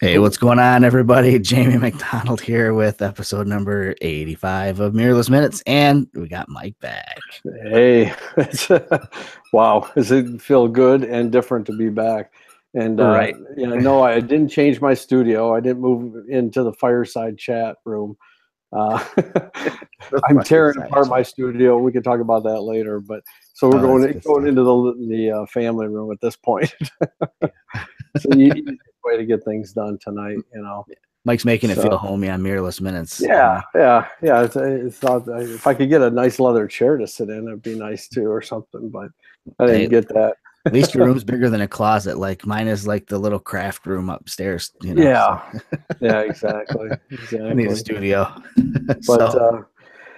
Hey, what's going on, everybody? Jamie McDonald here with episode number 85 of Mirrorless Minutes, and we got Mike back. Hey, wow, does it feel good and different to be back? And Right. yeah, no, I didn't change my studio. I didn't move into the fireside chat room. Uh, I'm tearing apart my studio. We can talk about that later. But so we're going into the family room at this point. So easy way to get things done tonight, you know. Mike's making it feel homey on Mirrorless Minutes. Yeah. It's thought if I could get a nice leather chair to sit in, it'd be nice too, or something. But I didn't get that. At least your room's bigger than a closet. Like mine is like the little craft room upstairs. You know, yeah, so. Yeah, exactly. I need a studio. But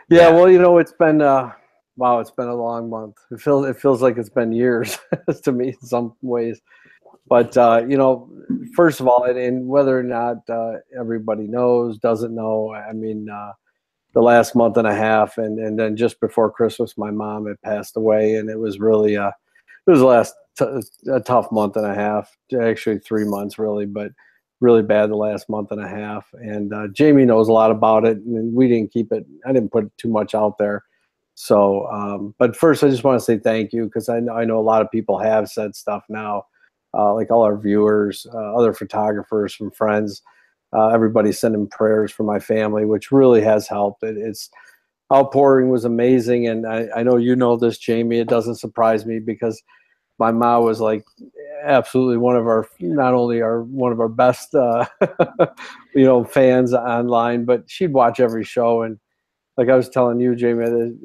yeah, well, you know, it's been wow, it's been a long month. It feels like it's been years to me in some ways. But you know, first of all, and whether or not everybody doesn't know, I mean, the last month and a half, and then just before Christmas, my mom had passed away, and it was really it was a tough month and a half, actually 3 months really, but really bad the last month and a half. And Jamie knows a lot about it, and we didn't keep it. I didn't put too much out there. So, but first, I just want to say thank you, because I know a lot of people have said stuff now. Like all our viewers, other photographers, from friends, everybody sending prayers for my family, which really has helped. It's outpouring was amazing, and I know you know this, Jamie. It doesn't surprise me, because my mom was like absolutely one of our, not only one of our best, you know, fans online, but she'd watch every show. And like I was telling you, Jamie,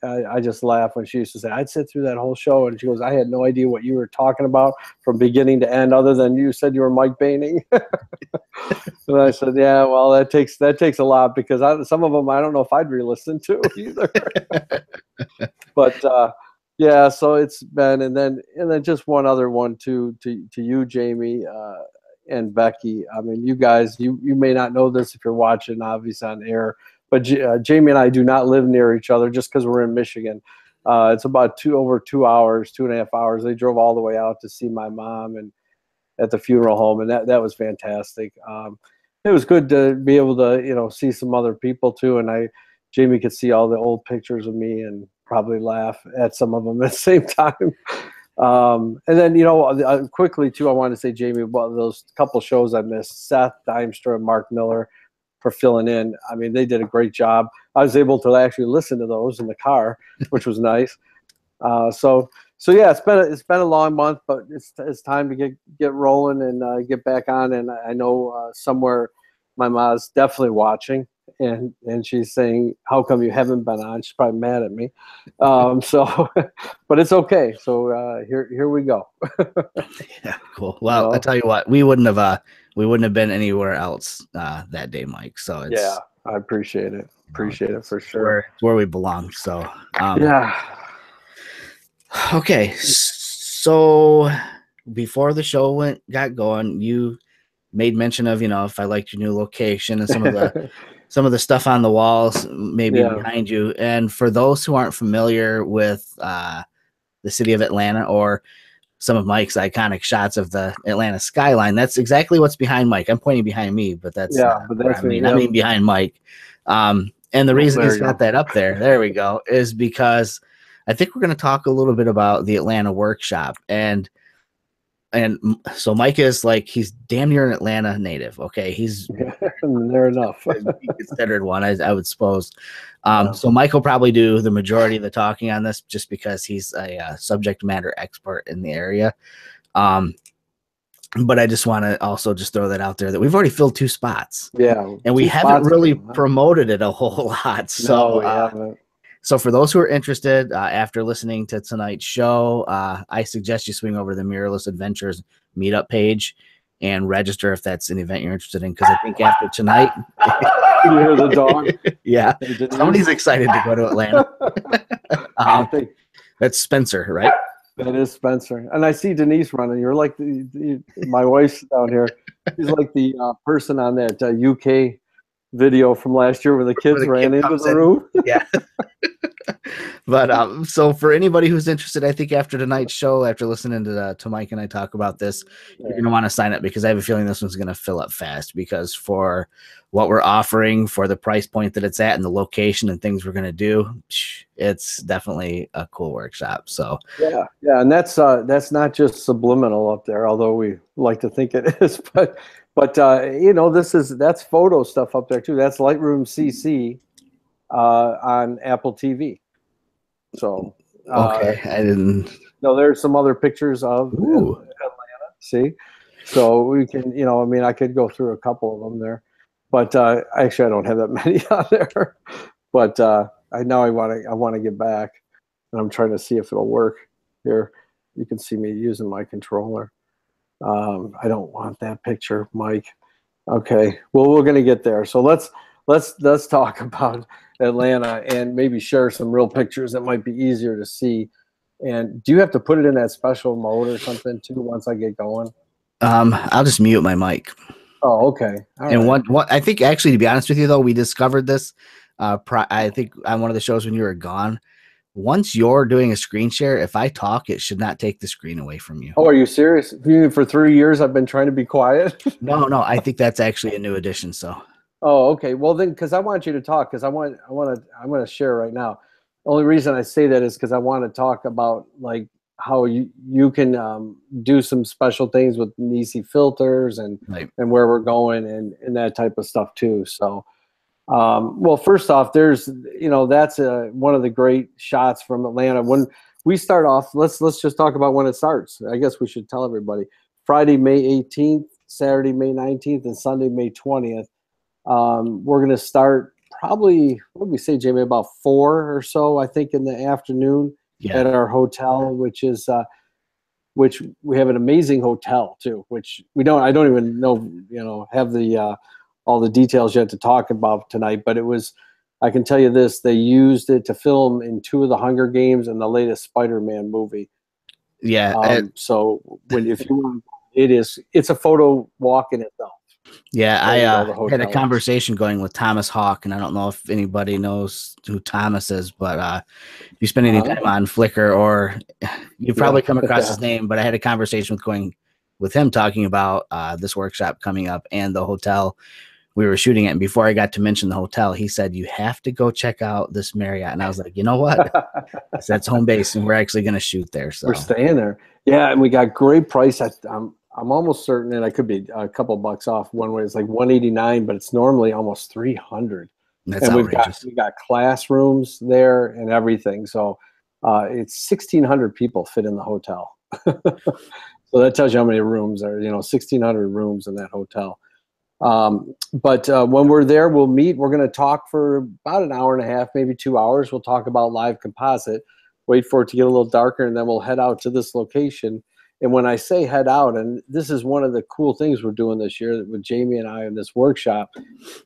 I just laugh when she used to say, I'd sit through that whole show, and she goes, I had no idea what you were talking about from beginning to end, other than you said you were Mike Baining. And I said, yeah, well, that takes a lot, because some of them I don't know if I'd re-listen to either. But yeah, so it's been, and then just one other one to you, Jamie, and Becky. I mean, you guys, you may not know this if you're watching, obviously, on air. But Jamie and I do not live near each other, just because we're in Michigan. It's about over 2 hours, 2.5 hours. They drove all the way out to see my mom and at the funeral home, and that was fantastic. It was good to be able to, you know, see some other people too. And Jamie could see all the old pictures of me and probably laugh at some of them at the same time. And then, you know, quickly too, I wanted to say, Jamie, about those couple shows I missed, Seth Dimstra and Mark Miller, for filling in. I mean, they did a great job. I was able to actually listen to those in the car, which was nice. So yeah, it's been a long month, but it's time to get rolling and get back on. And I know somewhere my mom's definitely watching, and she's saying, how come you haven't been on? She's probably mad at me. So, but it's okay. So here we go. Yeah, cool. Well, you know, I tell you what, we wouldn't have been anywhere else that day, Mike. So it's, yeah, I appreciate it. Appreciate it for sure. It's where we belong. So yeah. Okay, so before the show got going, you made mention of, you know, if I liked your new location and some of the stuff on the walls, maybe behind you. And for those who aren't familiar with the city of Atlanta, or some of Mike's iconic shots of the Atlanta skyline, that's exactly what's behind Mike. I'm pointing behind me, but that's I mean behind Mike. And the reason he's got that up there we go, is because I think we're going to talk a little bit about the Atlanta workshop. And so Mike is like, he's damn near an Atlanta native. Okay. He's there enough. Considered one, I would suppose. So Mike will probably do the majority of the talking on this, just because he's a subject matter expert in the area. But I just want to also just throw that out there, that we've already filled 2 spots. Yeah. And we haven't really promoted it a whole lot. So, so for those who are interested, after listening to tonight's show, I suggest you swing over to the Mirrorless Adventures meetup page and register if that's an event you're interested in. Because I think after tonight, you hear the dog. Yeah, somebody's excited to go to Atlanta. That's Spencer, right? That is Spencer. And I see Denise running. You're like my wife's down here. She's like the person on that UK video from last year where the kids ran into the roof. Yeah. But so for anybody who's interested, I think after tonight's show, after listening to Mike and I talk about this, you're going to want to sign up, because I have a feeling this one's going to fill up fast, because for what we're offering, for the price point that it's at and the location and things we're going to do, it's definitely a cool workshop. So yeah, and that's not just subliminal up there, although we like to think it is, but you know, that's photo stuff up there too. That's Lightroom CC on Apple TV. So okay, I didn't. No, there's some other pictures of Atlanta. See, so we can, you know, I mean, I could go through a couple of them there, but actually, I don't have that many on there. But I want to get back, and I'm trying to see if it'll work. Here, you can see me using my controller. I don't want that picture, Mike. Okay, well, we're gonna get there. So let's talk about Atlanta and maybe share some real pictures that might be easier to see. And do you have to put it in that special mode or something too once I get going? I'll just mute my mic. Oh, okay. All and right. what I think, actually, to be honest with you, though, we discovered this. I think on one of the shows when you were gone. Once you're doing a screen share, if I talk, it should not take the screen away from you. Oh, are you serious? For 3 years, I've been trying to be quiet. No, I think that's actually a new addition. So. Oh, okay. Well, then, because I want you to talk, because I'm going to share right now. The only reason I say that is because I want to talk about like how you can do some special things with Nisi filters and where we're going and that type of stuff too. So. Well, first off, there's, you know, that's one of the great shots from Atlanta. When we start off, let's just talk about when it starts. I guess we should tell everybody. Friday, May 18th, Saturday, May 19th, and Sunday, May 20th. We're going to start probably, what did we say, Jamie, about 4 or so, I think, in the afternoon at our hotel, which we have an amazing hotel too, which I don't even know, you know, have the all the details yet to talk about tonight, but I can tell you this, they used it to film in 2 of the Hunger Games and the latest Spider-Man movie. Yeah. So if you want, it's a photo walk in itself. Yeah, I had a conversation going with Thomas Hawk, and I don't know if anybody knows who Thomas is, but if you spend any time on Flickr, or you've probably come across his name, but I had a conversation with him talking about this workshop coming up and the hotel we were shooting at. And before I got to mention the hotel, he said, you have to go check out this Marriott. And I was like, you know what? That's home base, and we're actually going to shoot there. So we're staying there. Yeah, and we got great price. I'm almost certain, and I could be a couple bucks off one way. It's like $189, but it's normally almost $300. That's and outrageous. we got classrooms there and everything. So it's 1,600 people fit in the hotel. So that tells you how many rooms are, 1,600 rooms in that hotel. But when we're there, we'll meet. We're going to talk for about an hour and a half, maybe 2 hours. We'll talk about live composite, wait for it to get a little darker, and then we'll head out to this location. And when I say head out, and this is one of the cool things we're doing this year with Jamie and I in this workshop,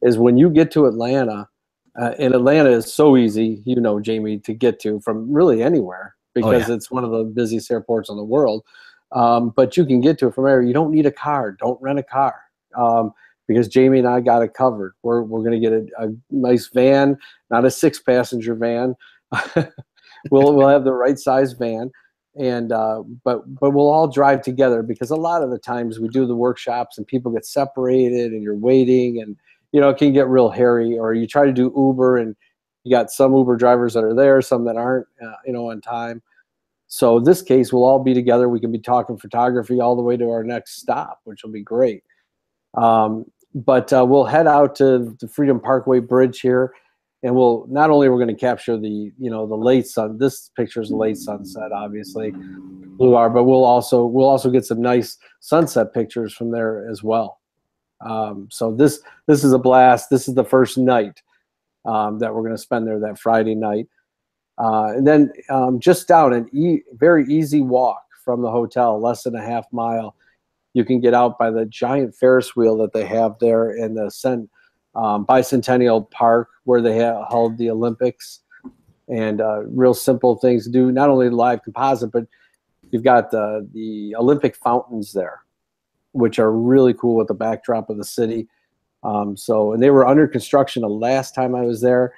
is when you get to Atlanta, and Atlanta is so easy, Jamie, to get to from really anywhere, because it's one of the busiest airports in the world. But you can get to it from there. You don't need a car. Don't rent a car. Because Jamie and I got it covered. We're going to get a nice van, not a 6-passenger van. We'll have the right size van, and but we'll all drive together, because a lot of the times we do the workshops and people get separated and you're waiting, and it can get real hairy. Or you try to do Uber and you got some Uber drivers that are there, some that aren't, on time. So in this case, we'll all be together. We can be talking photography all the way to our next stop, which will be great. But we'll head out to the Freedom Parkway Bridge here, and not only we're going to capture the the late sun. This picture is the late sunset, obviously, blue hour, but we'll also get some nice sunset pictures from there as well. So this is a blast. This is the first night that we're going to spend there, that Friday night, and then just down an very easy walk from the hotel, less than a half mile. You can get out by the giant Ferris wheel that they have there in the Bicentennial Park, where they held the Olympics, and real simple things to do. Not only live composite, but you've got the Olympic fountains there, which are really cool with the backdrop of the city. And they were under construction the last time I was there,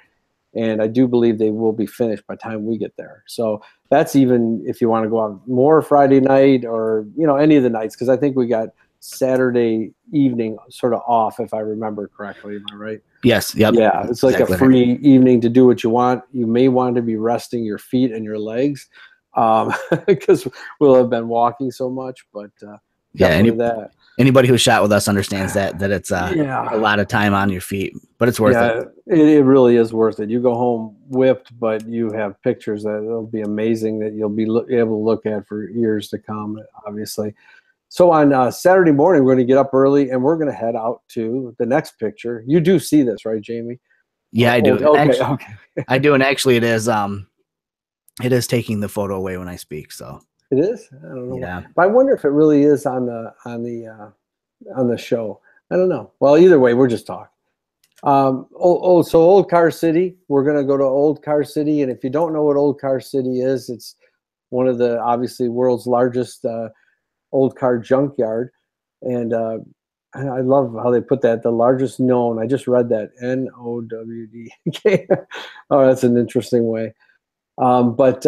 And I do believe they will be finished by the time we get there. So that's even if you want to go out more Friday night or, any of the nights, because I think we got Saturday evening sort of off, if I remember correctly. Am I right? Yes. Yep. Yeah, it's like exactly a free evening to do what you want. You may want to be resting your feet and your legs because we'll have been walking so much. But definitely anybody who shot with us understands that it's a lot of time on your feet, but it's worth it. It really is worth it. You go home whipped, but you have pictures that will be amazing that you'll be able to look at for years to come, obviously. So on Saturday morning, we're going to get up early and we're going to head out to the next picture. You do see this, right, Jamie? Yeah, I do. Okay. I do, and actually, it is taking the photo away when I speak. So it is. I don't know. Yeah, but I wonder if it really is on the show. I don't know. Well, either way, we're just talking. So Old Car City. We're going to go to Old Car City, and if you don't know what Old Car City is, it's one of the obviously world's largest old car junkyard, and I love how they put that, the largest known. I just read that, NOWD. Oh, that's an interesting way. But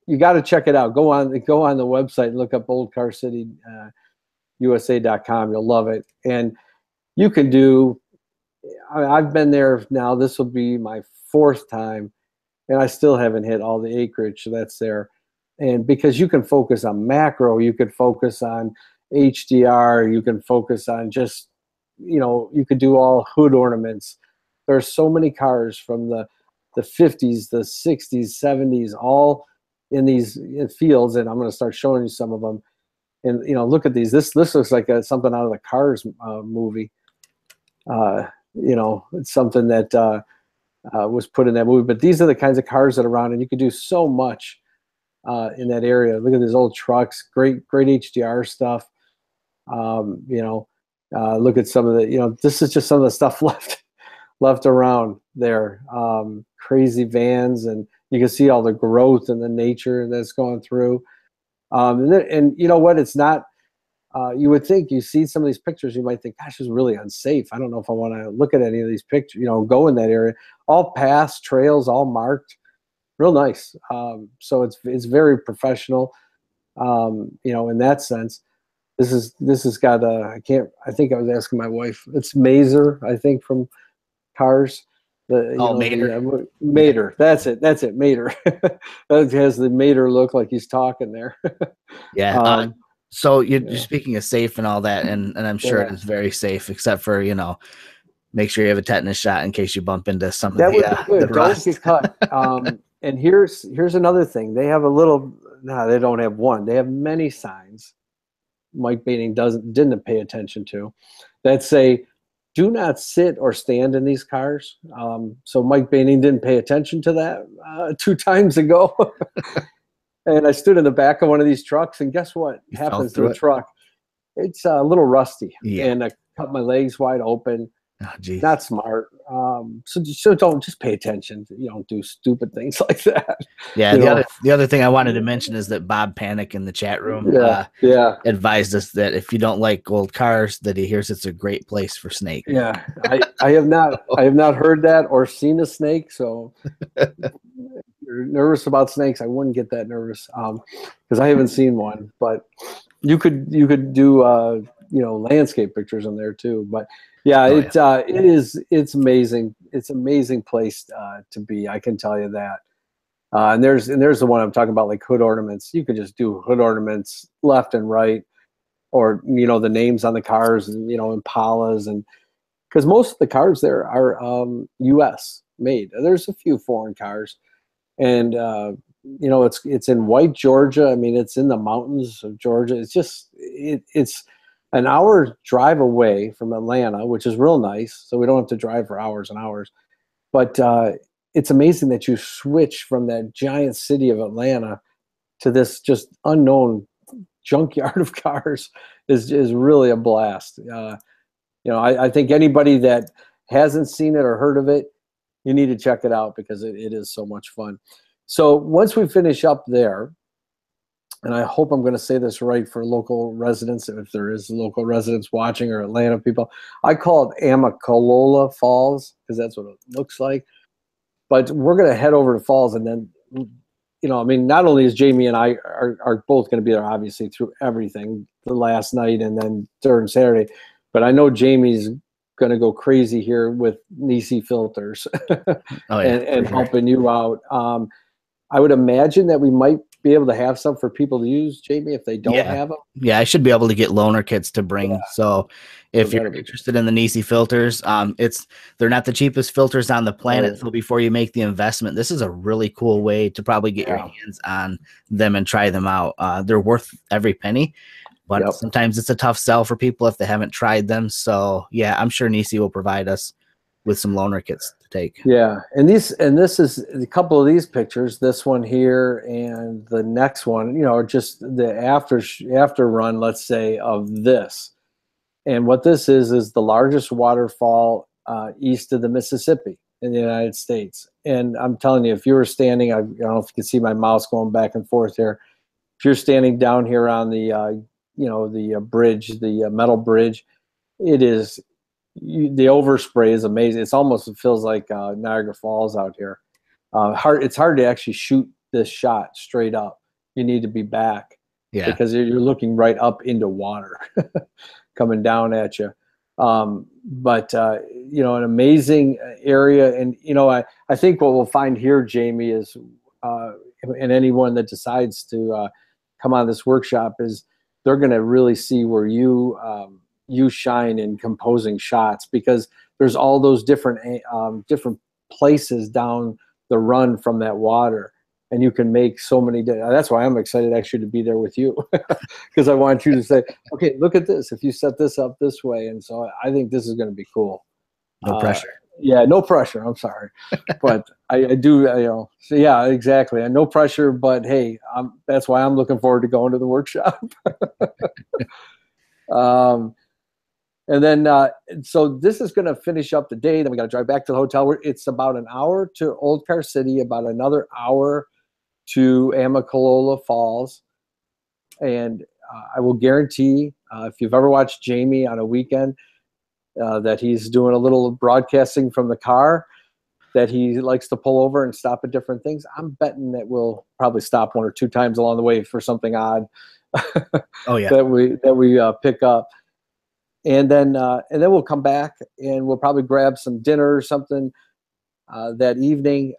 you got to check it out. Go on the website and look up Old Car City USA.com. You'll love it, and you can do. I've been there now. This will be my 4th time, and I still haven't hit all the acreage that's there. And because you can focus on macro, you could focus on HDR, you can focus on just, you could do all hood ornaments. There's so many cars from the 50s, the 60s, 70s, all in these fields. And I'm going to start showing you some of them. And, look at these. This looks like something out of the Cars movie. It's something that was put in that movie. But these are the kinds of cars that are around, and you could do so much in that area. Look at these old trucks, great HDR stuff. Look at some of the, this is just some of the stuff left around there. Crazy vans, and you can see all the growth and the nature that's going through. And you know what? It's not. You would think, you see some of these pictures, you might think, gosh, it's really unsafe. I don't know if I want to look at any of these pictures, go in that area. All paths, trails, all marked. Real nice. So it's very professional, in that sense. This has got I think I was asking my wife. It's Mazer, I think, from Cars. Mater. Mater. That's it. Mater. That has the Mater look, like he's talking there. Yeah. So you're speaking of safe and all that, and I'm sure it is very safe, except for, make sure you have a tetanus shot in case you bump into some of the rust. Don't get cut. And here's another thing. They have they don't have one. They have many signs Mike Baining didn't pay attention to that say, do not sit or stand in these cars. So Mike Baining didn't pay attention to that 2 times ago. And I stood in the back of one of these trucks, and guess what happens to a truck? It's a little rusty, and I cut my legs wide open. Oh, geez. Not smart. So don't, just pay attention. You don't do stupid things like that. Yeah. The other thing I wanted to mention is that Bob Panic in the chat room advised us that if you don't like old cars, that he hears it's a great place for snakes. Yeah, I have not heard that or seen a snake. So if you're nervous about snakes, I wouldn't get that nervous because I haven't seen one. But you could do landscape pictures in there too. But it's amazing. It's an amazing place to be. I can tell you that. And there's the one I'm talking about, like hood ornaments. You could just do hood ornaments left and right, or the names on the cars, and Impalas, and because most of the cars there are U.S. made. There's a few foreign cars, and it's in White, Georgia. I mean, it's in the mountains of Georgia. It's just it's an hour drive away from Atlanta, which is real nice. So we don't have to drive for hours and hours. But it's amazing that you switch from that giant city of Atlanta to this just unknown junkyard of cars is really a blast. I think anybody that hasn't seen it or heard of it, you need to check it out because it is so much fun. So once we finish up there, and I hope I'm going to say this right for local residents, if there is local residents watching or Atlanta people, I call it Amicalola Falls because that's what it looks like. But we're going to head over to Falls, and then, you know, I mean, not only is Jamie and I are both going to be there, obviously, through everything, the last night and then during Saturday, but I know Jamie's going to go crazy here with Nisi filters Oh yeah, and helping you out. I would imagine that we might be able to have some for people to use, Jamie, if they don't have them. Yeah, I should be able to get loaner kits to bring. So if you're interested in the Nisi filters, they're not the cheapest filters on the planet. Right. So before you make the investment, this is a really cool way to probably get your hands on them and try them out. They're worth every penny, but sometimes it's a tough sell for people if they haven't tried them. So yeah, I'm sure Nisi will provide us with some loaner kits to take. Yeah, and this is a couple of these pictures. This one here and the next one, you know, just the after run, let's say, of this. And what this is the largest waterfall east of the Mississippi in the United States. And I'm telling you, if you were standing, I don't know if you can see my mouse going back and forth here. If you're standing down here on the the bridge, the metal bridge, it is. The overspray is amazing. It feels like Niagara Falls out here. It's hard to actually shoot this shot straight up. You need to be back because you're looking right up into water coming down at you. But you know, an amazing area. And you know, I think what we'll find here, Jamie, is and anyone that decides to come on this workshop is they're going to really see where you shine in composing shots, because there's all those different places down the run from that water, and you can make so many. That's why I'm excited actually to be there with you, because I want you to say, okay, look at this. If you set this up this way, and so I think this is going to be cool. No pressure. Yeah, no pressure. I'm sorry, but I do. You know, so yeah, exactly. And no pressure, but hey, that's why I'm looking forward to going to the workshop. And then, so this is going to finish up the day. Then we got to drive back to the hotel. It's about an hour to Old Car City, about another hour to Amicalola Falls. And I will guarantee, if you've ever watched Jamie on a weekend, that he's doing a little broadcasting from the car, that he likes to pull over and stop at different things. I'm betting that we'll probably stop 1 or 2 times along the way for something odd. Oh yeah, that we pick up. And then we'll come back and we'll probably grab some dinner or something that evening,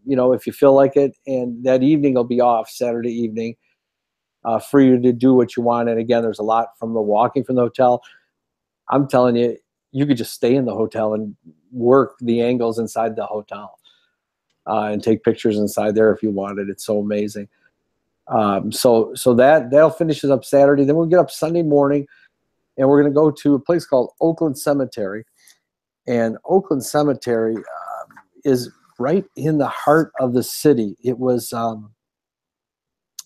you know, if you feel like it. And that evening will be off, Saturday evening, for you to do what you want. And again, there's a lot from the walking from the hotel. I'm telling you, you could just stay in the hotel and work the angles inside the hotel and take pictures inside there if you wanted. It's so amazing. So that'll finish us up Saturday. Then we'll get up Sunday morning. And we're going to go to a place called Oakland Cemetery. And Oakland Cemetery is right in the heart of the city. It was,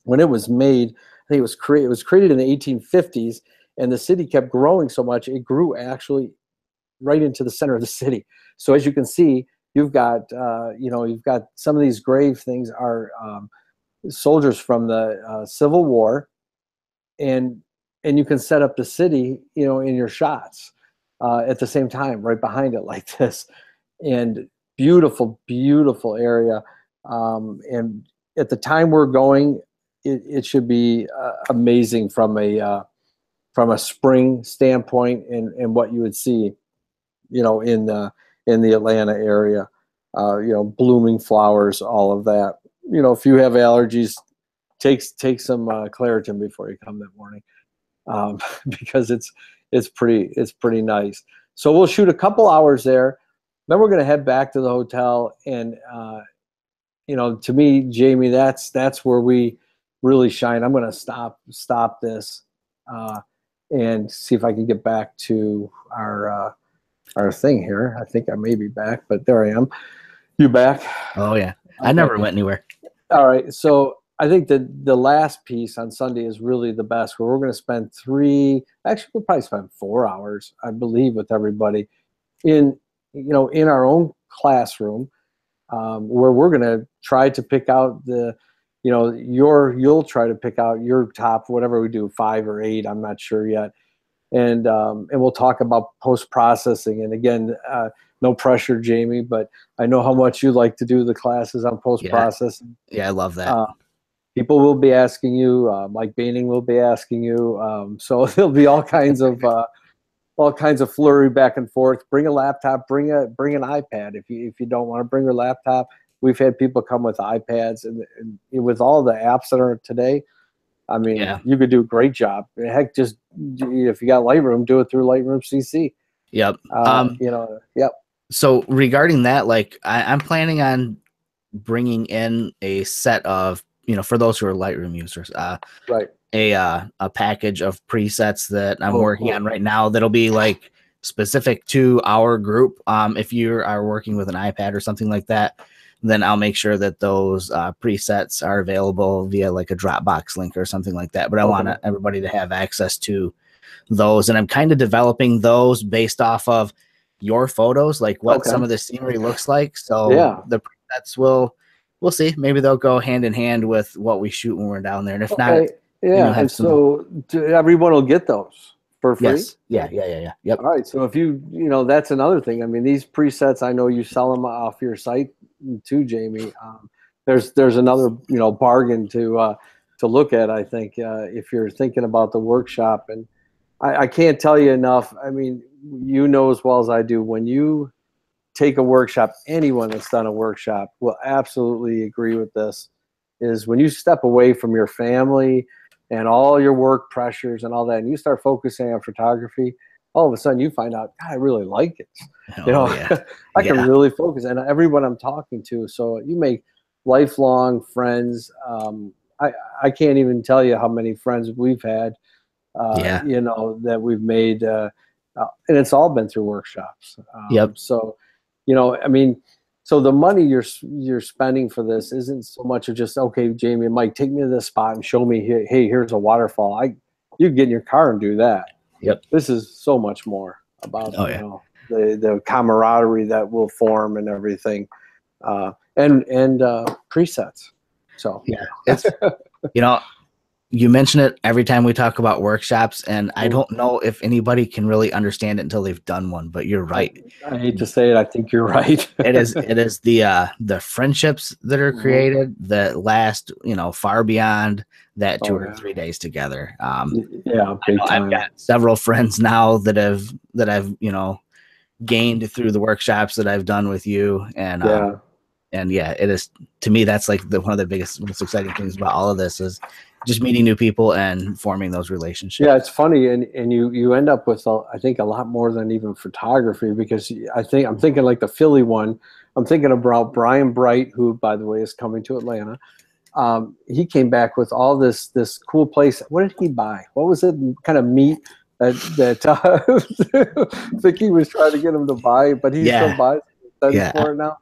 when it was made, I think it was created in the 1850s, and the city kept growing so much, it grew actually right into the center of the city. So as you can see, you've got, you've got some of these grave things are soldiers from the Civil War, and you can set up the city, you know, in your shots at the same time, right behind it like this. And beautiful, beautiful area. And at the time we're going, it should be amazing from a spring standpoint and what you would see, you know, in the Atlanta area, you know, blooming flowers, all of that. You know, if you have allergies, take some Claritin before you come that morning. Because it's pretty nice. So we'll shoot a couple hours there. Then we're going to head back to the hotel. And, you know, to me, Jamie, that's where we really shine. I'm going to stop this and see if I can get back to our thing here. I think I may be back, but there I am. You back? Oh yeah. I never went anywhere. All right. So I think that the last piece on Sunday is really the best, where we're going to spend we'll probably spend 4 hours, I believe, with everybody in our own classroom, where we're going to try to pick out you'll try to pick out your top, whatever we do, 5 or 8, I'm not sure yet. and we'll talk about post-processing. And again, no pressure, Jamie, but I know how much you like to do the classes on post-processing. Yeah, I love that. People will be asking you, Mike Baining will be asking you. So there'll be all kinds of flurry back and forth. Bring a laptop, bring an iPad. If you don't want to bring your laptop, we've had people come with iPads, and with all the apps that are today, I mean, you could do a great job. Heck, just if you got Lightroom, do it through Lightroom CC. Yep. Yep. So regarding that, like I'm planning on bringing in a set of, for those who are Lightroom users, right. A package of presets that I'm working on right now that'll be like specific to our group. If you are working with an iPad or something like that, then I'll make sure that those presets are available via like a Dropbox link or something like that. But I want everybody to have access to those, and I'm kind of developing those based off of your photos, like what some of the scenery looks like. So the presets we'll see. Maybe they'll go hand in hand with what we shoot when we're down there, and if not, and so everyone will get those for free. Yes. Yeah. Yep. All right. So if that's another thing. I mean, these presets, I know you sell them off your site too, Jamie. There's another bargain to look at. I think if you're thinking about the workshop, and I can't tell you enough. I mean, as well as I do, when you take a workshop, anyone that's done a workshop will absolutely agree with this, is when you step away from your family and all your work pressures and all that, and you start focusing on photography, all of a sudden you find out, God, I really like it. I can really focus. And everyone I'm talking to, so you make lifelong friends. I can't even tell you how many friends we've had, that we've made, and it's all been through workshops. So, I mean, so the money you're spending for this isn't so much of just, okay, Jamie and Mike, take me to this spot and show me, hey, here's a waterfall. You get in your car and do that. Yep. This is so much more about the camaraderie that will form and everything, and presets. So it's you mention it every time we talk about workshops, and I don't know if anybody can really understand it until they've done one, but you're right. I hate to say it. I think you're right. It is the friendships that are created that last, far beyond that 2 or 3 days together. I've got several friends now that I've gained through the workshops that I've done with you. And it is, to me, that's like one of the biggest, most exciting things about all of this is just meeting new people and forming those relationships. Yeah, it's funny, and you end up with I think a lot more than even photography, because I'm thinking like the Philly one. I'm thinking about Brian Bright, who, by the way, is coming to Atlanta. He came back with all this cool place. What did he buy? What was it? Kind of meat that Vicky was trying to get him to buy, but he still buys for it now.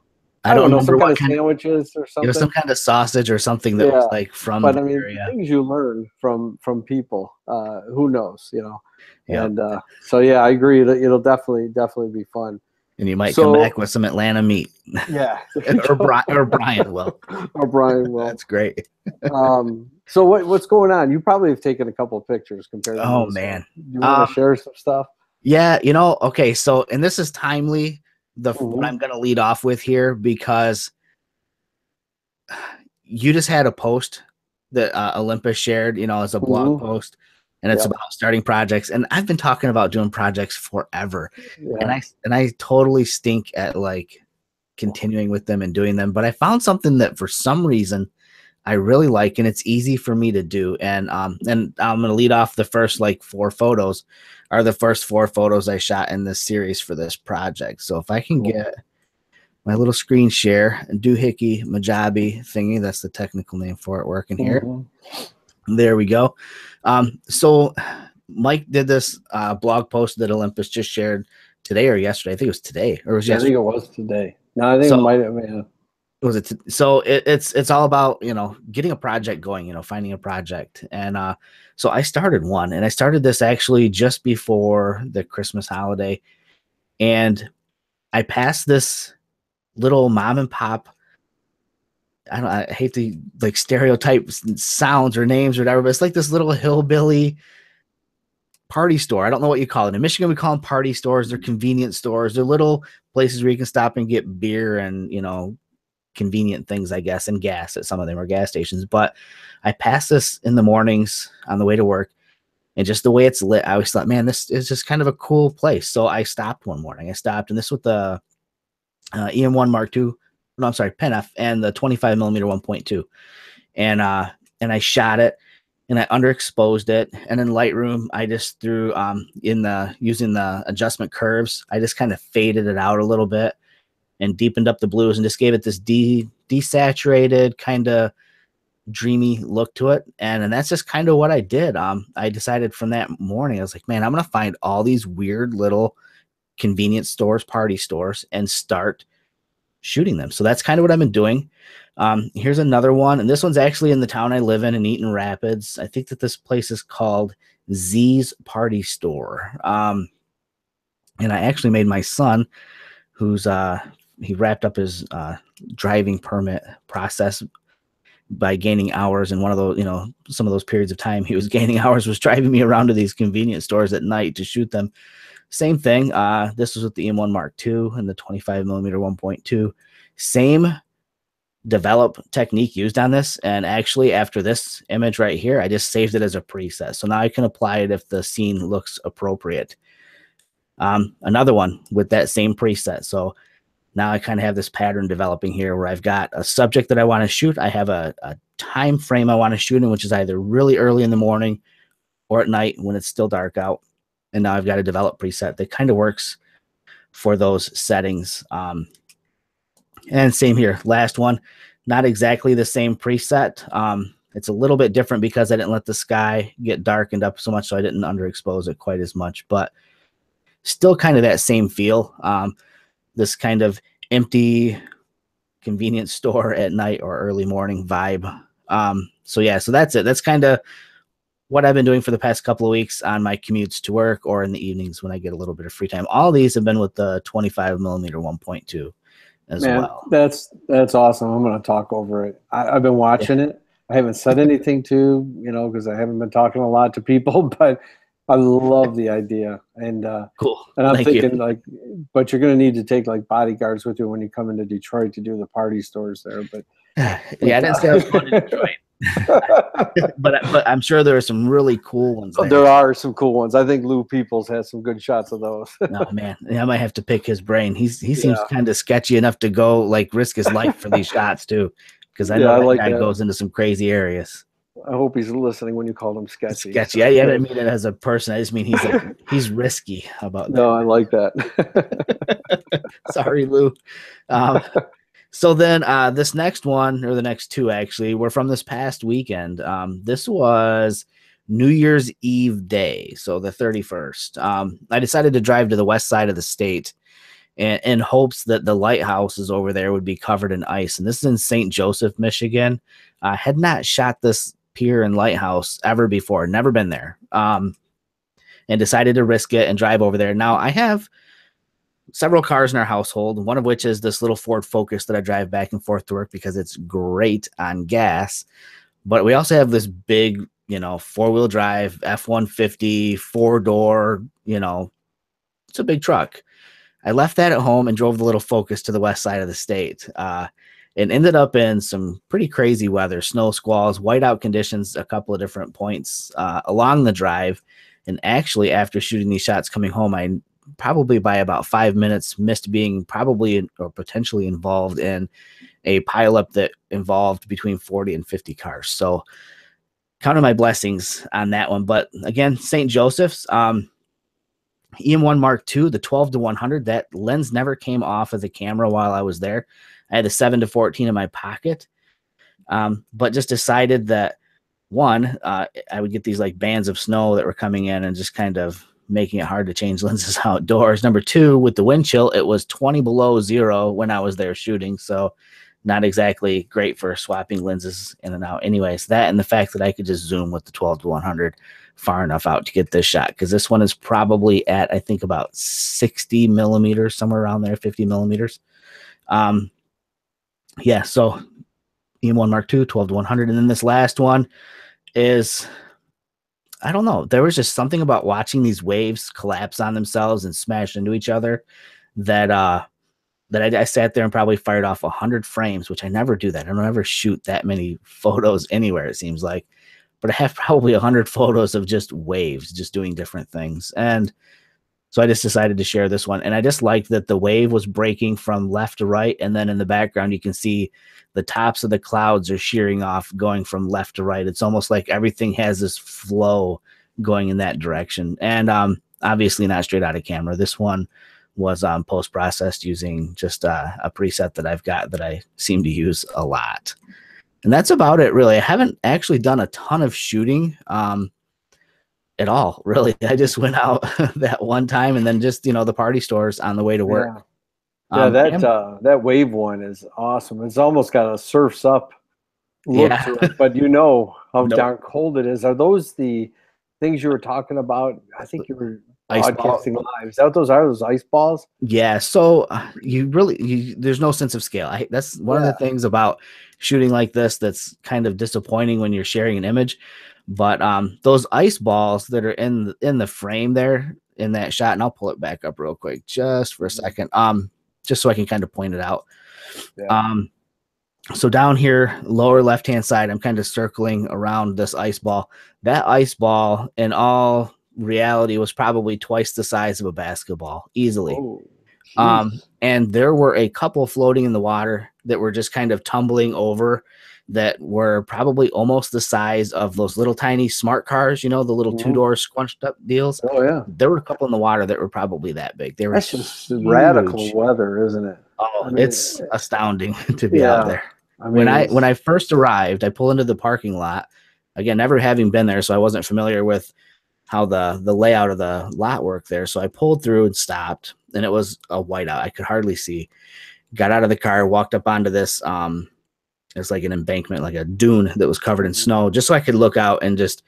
I don't know, some kind of sandwiches or something. It was some kind of sausage or something that was like from the area. Things you learn from people, who knows, And so I agree that it'll definitely be fun. And you might come back with some Atlanta meat. Yeah. or Brian will. Or Brian will. That's great. So what's going on? You probably have taken a couple of pictures compared to Oh, man. You want to share some stuff? Yeah, okay, so, and this is timely, what I'm going to lead off with here, because you just had a post that Olympus shared, as a blog post, and it's about starting projects. And I've been talking about doing projects forever, and I totally stink at like continuing with them and doing them. But I found something that for some reason I really like, and it's easy for me to do. And I'm going to lead off. The first like 4 photos are the first 4 photos I shot in this series for this project. So if I can get my little screen share, doohickey majabi thingy, that's the technical name for it, working here. There we go. So Mike did this blog post that Olympus just shared today or yesterday. I think it was today, or it was yesterday. I think it was today. No, I think it might have been. Was it? So it's all about, getting a project going, finding a project. And so I started one, and I started this actually just before the Christmas holiday. And I passed this little mom and pop, I hate to like stereotype sounds or names or whatever, but it's like this little hillbilly party store. I don't know what you call it. In Michigan, we call them party stores. They're convenience stores. They're little places where you can stop and get beer and, convenient things, I guess, and gas at some of them are gas stations. But I pass this in the mornings on the way to work, and just the way it's lit, I always thought, man, this is just kind of a cool place. So I stopped one morning. I stopped, and this with the EM1 Mark II. No, I'm sorry, PenF and the 25 millimeter 1.2. And I shot it, and I underexposed it. And in Lightroom, I just threw using the adjustment curves, I just kind of faded it out a little bit and deepened up the blues and just gave it this desaturated kind of dreamy look to it. And that's just kind of what I did. I decided from that morning, I was like, man, I'm going to find all these weird little convenience stores, party stores, and start shooting them. So that's kind of what I've been doing. Here's another one. And this one's actually in the town I live in Eaton Rapids. I think that this place is called Z's Party Store. And I actually made my son, who's he wrapped up his driving permit process by gaining hours. And one of those, some of those periods of time he was gaining hours was driving me around to these convenience stores at night to shoot them. Same thing. This was with the M1 Mark II and the 25 millimeter 1.2. Same develop technique used on this. And actually, after this image right here, I just saved it as a preset. So now I can apply it if the scene looks appropriate. Another one with that same preset. So now I kind of have this pattern developing here where I've got a subject that I want to shoot. I have a time frame I want to shoot in, which is either really early in the morning or at night when it's still dark out. And now I've got a develop preset that kind of works for those settings. And same here, last one, not exactly the same preset. It's a little bit different because I didn't let the sky get darkened up so much, so I didn't underexpose it quite as much, but still kind of that same feel. This kind of empty convenience store at night or early morning vibe. So that's it. That's kind of what I've been doing for the past couple of weeks on my commutes to work or in the evenings when I get a little bit of free time. All these have been with the 25 millimeter 1.2 as well. That's awesome. I'm going to talk over it. I've been watching it. I haven't said anything because I haven't been talking a lot to people, but I love the idea. And cool. And I'm thinking but you're going to need to take like bodyguards with you when you come into Detroit to do the party stores there. But I didn't say I was going to Detroit. but I'm sure there are some really cool ones. There are some cool ones. I think Lou Peoples has some good shots of those. Oh man, I might have to pick his brain. He seems kind of sketchy enough to go risk his life for these shots too, because I know that guy goes into some crazy areas. I hope he's listening when you call him sketchy. Sketchy. I didn't mean it as a person. I just mean he's risky about that. No, I like that. Sorry, Lou. So then this next one, or the next two actually, were from this past weekend. This was New Year's Eve day, so the 31st. I decided to drive to the west side of the state in hopes that the lighthouses over there would be covered in ice. And this is in St. Joseph, Michigan. I had not shot this pier and lighthouse ever before, never been there, and decided to risk it and drive over there. Now, I have several cars in our household, one of which is this little Ford Focus that I drive back and forth to work because it's great on gas. But we also have this big, four-wheel drive F-150, four-door, it's a big truck. I left that at home and drove the little Focus to the west side of the state. And ended up in some pretty crazy weather, snow squalls, whiteout conditions, a couple of different points along the drive. And actually, after shooting these shots coming home, I probably by about 5 minutes missed being probably or potentially involved in a pileup that involved between 40 and 50 cars. So counted my blessings on that one. But again, St. Joseph's, EM1 Mark II, the 12-100, that lens never came off of the camera while I was there. I had the 7-14 in my pocket, but just decided that one, I would get these bands of snow that were coming in and just kind of making it hard to change lenses outdoors. Number two, with the wind chill, it was 20 below zero when I was there shooting. So not exactly great for swapping lenses in and out. Anyways, that and the fact that I could just zoom with the 12-100 far enough out to get this shot. Because this one is probably at, I think, about 60 millimeters, somewhere around there, 50 millimeters. So EM1 Mark II, 12-100. And then this last one is I don't know. There was just something about watching these waves collapse on themselves and smash into each other that I sat there and probably fired off 100 frames, which I never do that. I don't ever shoot that many photos anywhere, it seems like. But I have probably 100 photos of just waves, just doing different things. And so I just decided to share this one. And I just liked that the wave was breaking from left to right. And then in the background, you can see the tops of the clouds are shearing off, going from left to right. It's almost like everything has this flow going in that direction. And obviously not straight out of camera. This one was post-processed using just a preset that I've got that I seem to use a lot. And that's about it, really. I haven't actually done a ton of shooting. At all, really. I just went out that one time, and then just the party stores on the way to work. Yeah, that wave one is awesome. It's almost got a surfs up look to it, but how darn cold it is. Are those the things you were talking about? I think you were broadcasting live. Is that what those are? Those ice balls? Yeah. So there's no sense of scale. That's one of the things about shooting like this that's kind of disappointing when you're sharing an image. But those ice balls that are in the frame there in that shot, and I'll pull it back up real quick just for a second, just so I can kind of point it out. Yeah. So down here, lower left-hand side, I'm kind of circling around this ice ball. That ice ball, in all reality, was probably twice the size of a basketball, easily. Oh, and there were a couple floating in the water that were just kind of tumbling over, that were probably almost the size of those little tiny smart cars, the little two-door squunched up deals. Oh, yeah. There were a couple in the water that were probably that big. They were That's just radical weather, isn't it? Oh, it's astounding to be out there. When I first arrived, I pull into the parking lot. Again, never having been there, so I wasn't familiar with how the layout of the lot worked there. So I pulled through and stopped, and it was a whiteout. I could hardly see. Got out of the car, walked up onto this it's like an embankment, like a dune that was covered in snow, just so I could look out and just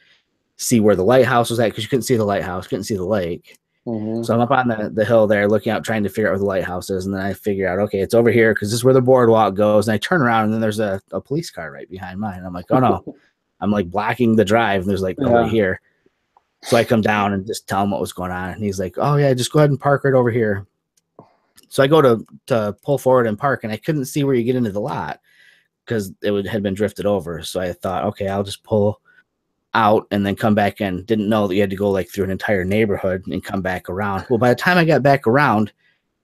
see where the lighthouse was at, because you couldn't see the lighthouse, couldn't see the lake. So I'm up on the hill there looking out, trying to figure out where the lighthouse is. And then I figure out, okay, it's over here because this is where the boardwalk goes. And I turn around, and then there's a police car right behind mine. I'm like, oh, no. I'm like blocking the drive, and there's like nobody here. So I come down and just tell him what was going on. And he's like, oh, yeah, just go ahead and park right over here. So I go to pull forward and park, and I couldn't see where you get into the lot because it had been drifted over. So I thought, okay, I'll just pull out and then come back in. Didn't know that you had to go like through an entire neighborhood and come back around. Well, by the time I got back around,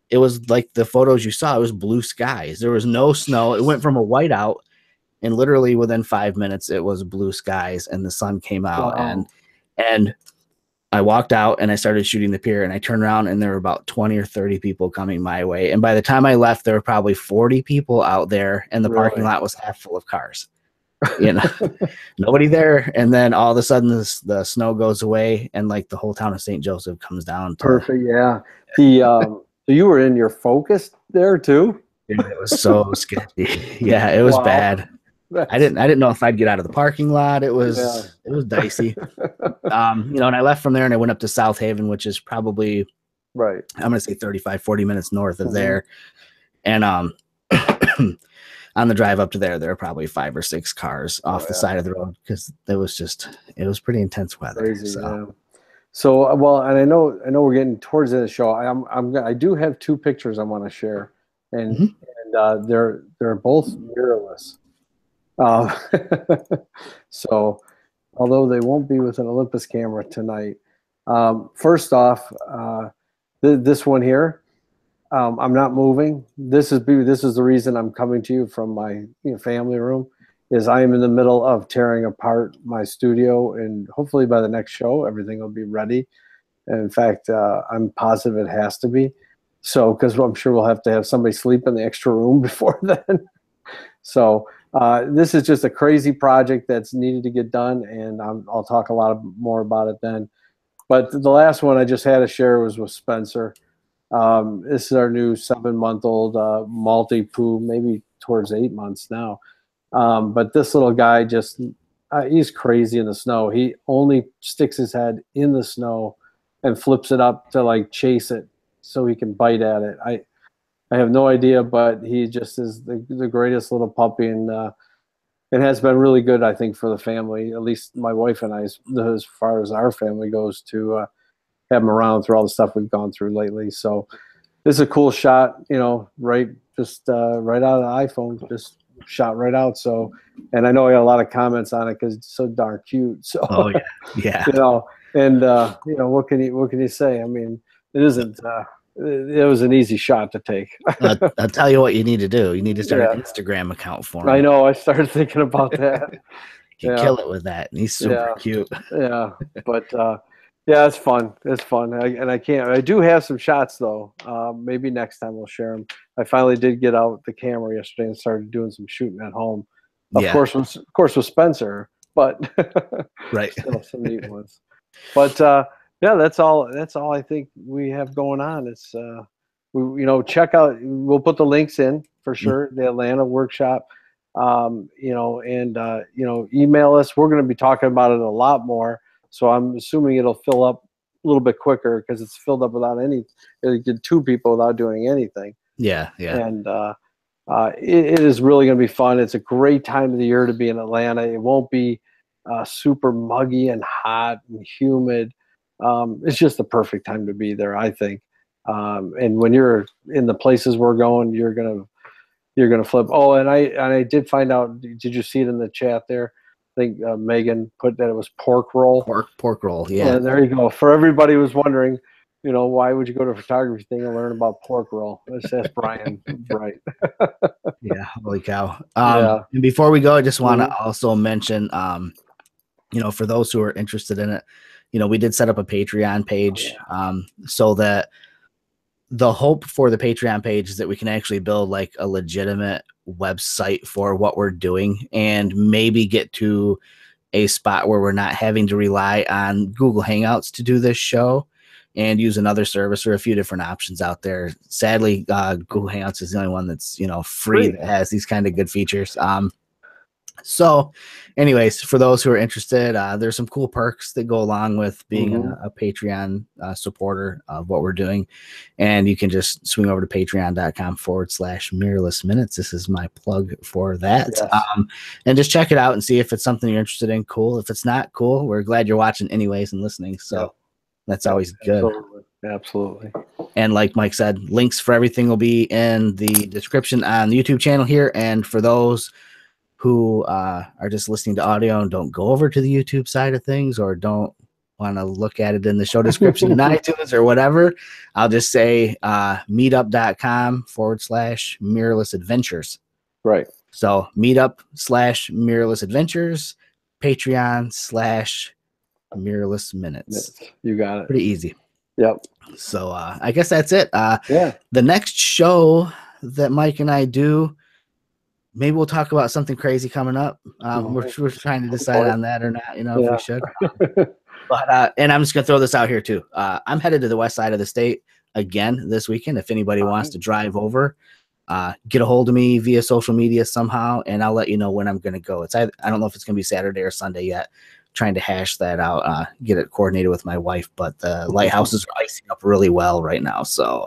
it was like the photos you saw. It was blue skies. There was no snow. It went from a whiteout, and literally within 5 minutes, it was blue skies, and the sun came out. Wow. And I walked out and I started shooting the pier, and I turned around and there were about 20 or 30 people coming my way. And by the time I left, there were probably 40 people out there, and the parking lot was half full of cars. Nobody there. And then all of a sudden the snow goes away, and like the whole town of St. Joseph comes down. Perfect. Yeah. So you were in your focus there too? It was so sketchy. Yeah, it was bad. I didn't know if I'd get out of the parking lot. It was dicey. And I left from there, and I went up to South Haven, which is probably I'm gonna say 35, 40 minutes north of there. And on the drive up to there were probably 5 or 6 cars off the side of the road, because it was pretty intense weather. Crazy, So well, and I know we're getting towards the end of the show. I do have 2 pictures I want to share, and they're both mirrorless. So although they won't be with an Olympus camera tonight, first off, this one here, I'm not moving. This is the reason I'm coming to you from my family room, is I am in the middle of tearing apart my studio, and hopefully by the next show everything will be ready. And in fact, I'm positive it has to be, so because I'm sure we'll have to have somebody sleep in the extra room before then. So this is just a crazy project that's needed to get done, and I'll talk a lot more about it then. But the last one I just had to share was with Spencer. This is our new 7-month-old multi-poo, maybe towards 8 months now. But this little guy he's crazy in the snow. He only sticks his head in the snow and flips it up to like chase it so he can bite at it. I have no idea, but he just is the greatest little puppy. And it has been really good, I think, for the family, at least my wife and I, as far as our family goes, to have them around through all the stuff we've gone through lately. So this is a cool shot, right out of the iPhone, just shot right out. So, and I know I got a lot of comments on it because it's so darn cute. So, oh yeah, and what can you say? I mean, it isn't. It was an easy shot to take. I'll tell you what you need to do. You need to start an Instagram account for him. I know. I started thinking about that. You kill it with that. He's super cute. Yeah, but it's fun. It's fun. I do have some shots though. Maybe next time we'll share them. I finally did get out the camera yesterday and started doing some shooting at home. Of course with Spencer, but right. Still some neat ones. But that's all I think we have going on. It's check out. We'll put the links in for sure. The Atlanta workshop. Email us. We're going to be talking about it a lot more. So I'm assuming it'll fill up a little bit quicker because it's filled up without it did 2 people without doing anything. Yeah. And it is really going to be fun. It's a great time of the year to be in Atlanta. It won't be super muggy and hot and humid. It's just the perfect time to be there, I think. And when you're in the places we're going, you're gonna flip. Oh, and I did find out. Did you see it in the chat there? I think Megan put that it was pork roll. Pork roll. Yeah. There you go. For everybody who was wondering, why would you go to a photography thing and learn about pork roll? Let's ask Brian. Right. Yeah. Holy cow. And before we go, I just want to also mention, for those who are interested in it, we did set up a Patreon page, so that the hope for the Patreon page is that we can actually build like a legitimate website for what we're doing and maybe get to a spot where we're not having to rely on Google Hangouts to do this show and use another service or a few different options out there. Sadly, Google Hangouts is the only one that's, free that has these kind of good features. So anyways, for those who are interested, there's some cool perks that go along with being a Patreon supporter of what we're doing. And you can just swing over to patreon.com/mirrorless minutes. This is my plug for that. Yes. And just check it out and see if it's something you're interested in. Cool. If it's not, cool. We're glad you're watching anyways and listening. So that's always good. Absolutely. And like Mike said, links for everything will be in the description on the YouTube channel here. And for those who are just listening to audio and don't go over to the YouTube side of things or don't want to look at it in the show description in iTunes or whatever, I'll just say meetup.com/mirrorless adventures. Right. So meetup/mirrorless adventures, Patreon/mirrorless minutes. You got it. Pretty easy. Yep. So I guess that's it. The next show that Mike and I do, maybe we'll talk about something crazy coming up. We're trying to decide on that or not, if we should. But and I'm just gonna throw this out here too. I'm headed to the west side of the state again this weekend. If anybody wants to drive over, get a hold of me via social media somehow, and I'll let you know when I'm gonna go. I don't know if it's gonna be Saturday or Sunday yet. Trying to hash that out, get it coordinated with my wife. But the lighthouses are icing up really well right now, so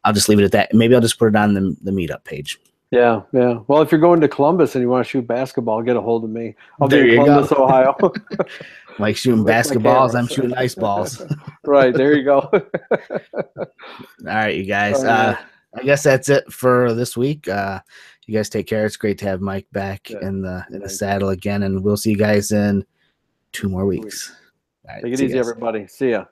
I'll just leave it at that. Maybe I'll just put it on the meetup page. Yeah. Well, if you're going to Columbus and you want to shoot basketball, get a hold of me. I'll be in Columbus, Ohio. Mike's shooting basketballs. I'm shooting ice balls. Right. There you go. All right, you guys. I guess that's it for this week. You guys take care. It's great to have Mike back in the saddle again, and we'll see you guys in 2 more weeks. All right, take it easy, everybody. See ya.